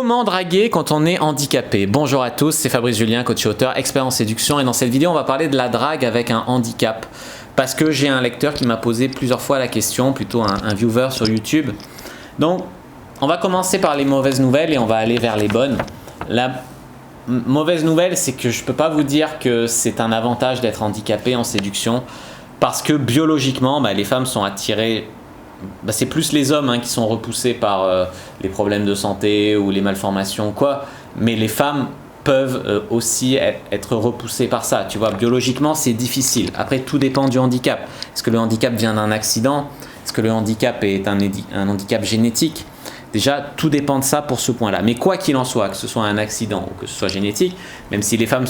Comment draguer quand on est handicapé? Bonjour à tous, c'est Fabrice Julien, coach et auteur, expert en séduction, et dans cette vidéo on va parler de la drague avec un handicap parce que j'ai un lecteur qui m'a posé plusieurs fois la question, plutôt un viewer sur YouTube. Donc on va commencer par les mauvaises nouvelles et on va aller vers les bonnes. La mauvaise nouvelle, c'est que je ne peux pas vous dire que c'est un avantage d'être handicapé en séduction parce que biologiquement les femmes sont attirées. C'est plus les hommes qui sont repoussés par les problèmes de santé ou les malformations quoi, mais les femmes peuvent aussi être repoussées par ça, tu vois. Biologiquement c'est difficile. Après tout dépend du handicap. Est-ce que le handicap vient d'un accident? Est-ce que le handicap est un handicap génétique? Déjà tout dépend de ça pour ce point là, mais quoi qu'il en soit, que ce soit un accident ou que ce soit génétique, même si les femmes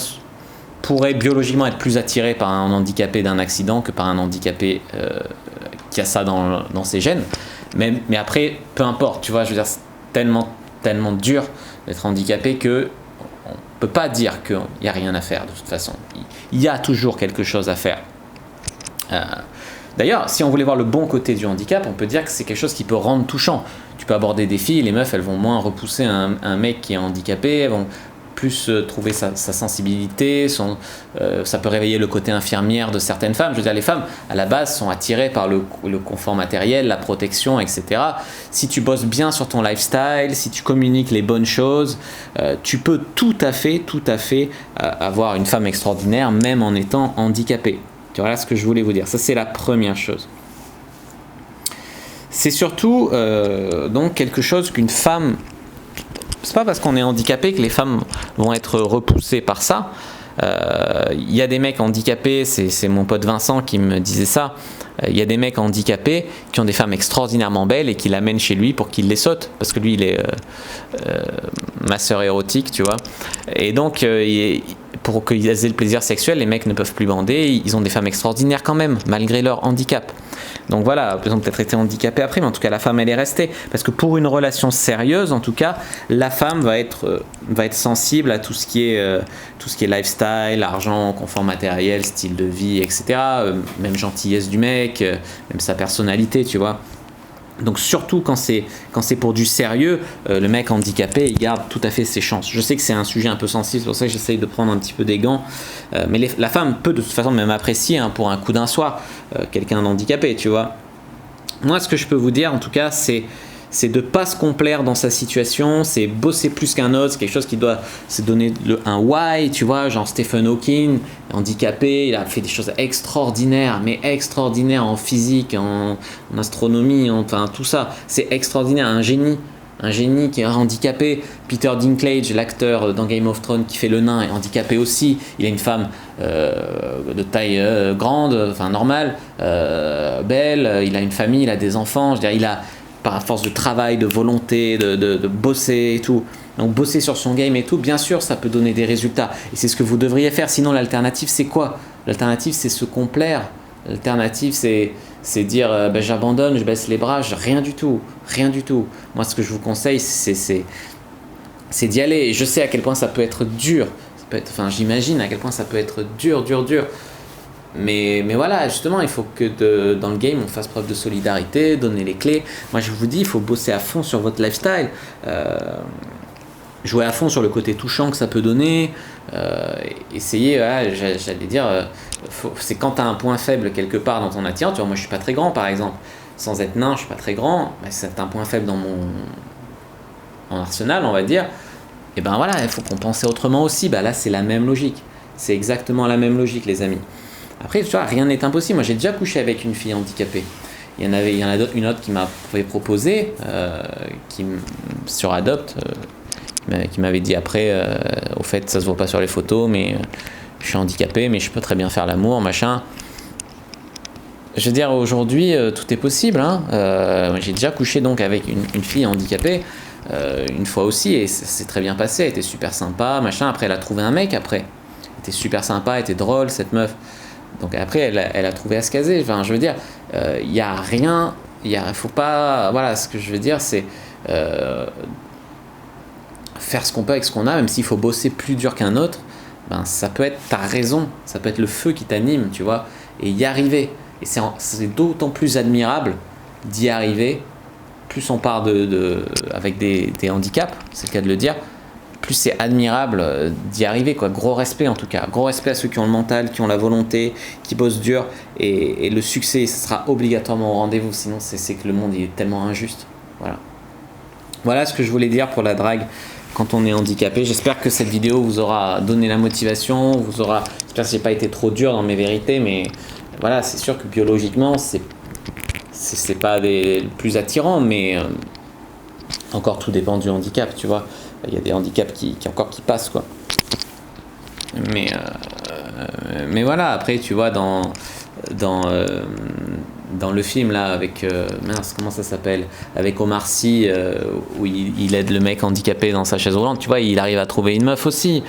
pourraient biologiquement être plus attirées par un handicapé d'un accident que par un handicapé qui a ça dans ses gènes, mais après peu importe, tu vois, je veux dire, c'est tellement dur d'être handicapé que on peut pas dire qu'il n'y a rien à faire. De toute façon il y a toujours quelque chose à faire. D'ailleurs, si on voulait voir le bon côté du handicap, on peut dire que c'est quelque chose qui peut rendre touchant. Tu peux aborder des filles, les meufs elles vont moins repousser un mec qui est handicapé, elles vont plus trouver sa sensibilité, ça peut réveiller le côté infirmière de certaines femmes. Je veux dire, les femmes à la base sont attirées par le confort matériel, la protection, etc. Si tu bosses bien sur ton lifestyle, si tu communiques les bonnes choses, tu peux tout à fait avoir une femme extraordinaire même en étant handicapé. Voilà ce que je voulais vous dire. Ça c'est la première chose. C'est surtout donc quelque chose qu'une femme. C'est pas parce qu'on est handicapé que les femmes vont être repoussées par ça. Il y a des mecs handicapés, c'est mon pote Vincent qui me disait ça. Il y a des mecs handicapés qui ont des femmes extraordinairement belles et qui l'amènent chez lui pour qu'il les saute, parce que lui il est masseur érotique, tu vois. Et donc pour qu'ils aient le plaisir sexuel, les mecs ne peuvent plus bander. Ils ont des femmes extraordinaires quand même, malgré leur handicap. Donc voilà, ils ont peut-être été handicapés après, mais en tout cas la femme elle est restée. Parce que pour une relation sérieuse, en tout cas, la femme va être sensible à tout ce qui est lifestyle, argent, confort matériel, style de vie, etc. Même gentillesse du mec, même sa personnalité, tu vois. Donc surtout quand c'est pour du sérieux, le mec handicapé il garde tout à fait ses chances. Je sais que c'est un sujet un peu sensible, c'est pour ça que j'essaye de prendre un petit peu des gants, mais la femme peut de toute façon même apprécier pour un coup d'un soir quelqu'un d'handicapé, tu vois. Moi ce que je peux vous dire en tout cas c'est de pas se complaire dans sa situation, c'est bosser plus qu'un autre, c'est quelque chose qui doit se donner un why, tu vois, genre Stephen Hawking, handicapé, il a fait des choses extraordinaires, mais extraordinaires en physique, en astronomie, enfin tout ça, c'est extraordinaire, un génie qui est handicapé. Peter Dinklage, l'acteur dans Game of Thrones qui fait le nain, est handicapé aussi, il a une femme de taille grande, enfin normale, belle, il a une famille, il a des enfants, je veux dire, il a par force de travail, de volonté, de bosser et tout. Donc bosser sur son game et tout, bien sûr, ça peut donner des résultats. Et c'est ce que vous devriez faire. Sinon, l'alternative, c'est quoi? L'alternative, c'est se complaire. L'alternative, c'est dire j'abandonne, je baisse les bras. Rien du tout. Rien du tout. Moi, ce que je vous conseille, c'est d'y aller. Et je sais à quel point ça peut être dur. J'imagine à quel point ça peut être dur. Mais voilà, justement, il faut que dans le game, on fasse preuve de solidarité, donner les clés. Moi, je vous dis, il faut bosser à fond sur votre lifestyle, jouer à fond sur le côté touchant que ça peut donner, essayer, j'allais dire, c'est quand tu as un point faible quelque part dans ton attirance. Tu vois, moi, je suis pas très grand, par exemple. Sans être nain, je suis pas très grand, mais c'est un point faible dans mon arsenal, on va dire. Et ben voilà, il faut compenser autrement aussi. Là, c'est la même logique. C'est exactement la même logique, les amis. Après, tu vois, rien n'est impossible. Moi, j'ai déjà couché avec une fille handicapée. Il y en a une autre qui m'avait proposé, sur Adopt, qui m'avait dit après, au fait, ça se voit pas sur les photos, mais je suis handicapé, mais je peux très bien faire l'amour, machin. Je veux dire, aujourd'hui, tout est possible. J'ai déjà couché donc avec une fille handicapée, une fois aussi, et c'est très bien passé. Elle était super sympa, machin. Après, elle a trouvé un mec, après. Elle était super sympa, elle était drôle, cette meuf. Donc après, elle a trouvé à se caser. Enfin, je veux dire, il n'y a rien, faut pas. Voilà, ce que je veux dire, c'est faire ce qu'on peut avec ce qu'on a, même s'il faut bosser plus dur qu'un autre. Ça peut être ta raison, ça peut être le feu qui t'anime, tu vois, et y arriver. Et c'est d'autant plus admirable d'y arriver plus on part avec des handicaps, c'est le cas de le dire, plus c'est admirable d'y arriver, quoi. Gros respect en tout cas, gros respect à ceux qui ont le mental, qui ont la volonté, qui bossent dur, et le succès, ça sera obligatoirement au rendez-vous, sinon c'est que le monde il est tellement injuste. Voilà ce que je voulais dire pour la drague quand on est handicapé. J'espère que cette vidéo vous aura donné la motivation, j'espère que j'ai pas été trop dur dans mes vérités, mais voilà, c'est sûr que biologiquement c'est pas des plus attirants, mais encore tout dépend du handicap, tu vois. Il y a des handicaps qui passent, quoi. Mais voilà, après tu vois dans le film là avec mince, comment ça s'appelle, avec Omar Sy, où il aide le mec handicapé dans sa chaise roulante, tu vois, il arrive à trouver une meuf aussi.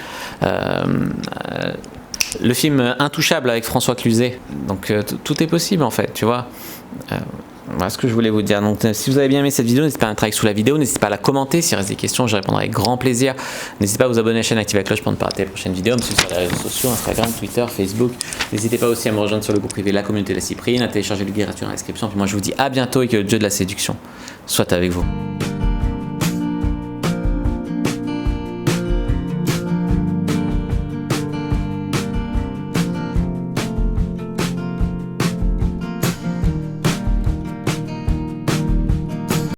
Le film Intouchable avec François Cluzet, donc tout est possible en fait, tu vois. Voilà ce que je voulais vous dire. Donc, si vous avez bien aimé cette vidéo, n'hésitez pas à mettre un like sous la vidéo, n'hésitez pas à la commenter. S'il reste des questions, je répondrai avec grand plaisir. N'hésitez pas à vous abonner à la chaîne, activer la cloche pour ne pas rater les prochaines vidéos, me suivre sur les réseaux sociaux, Instagram, Twitter, Facebook. N'hésitez pas aussi à me rejoindre sur le groupe privé La Communauté de la Cyprine, à télécharger le guide gratuit dans la description. Puis moi, je vous dis à bientôt et que le jeu de la séduction soit avec vous.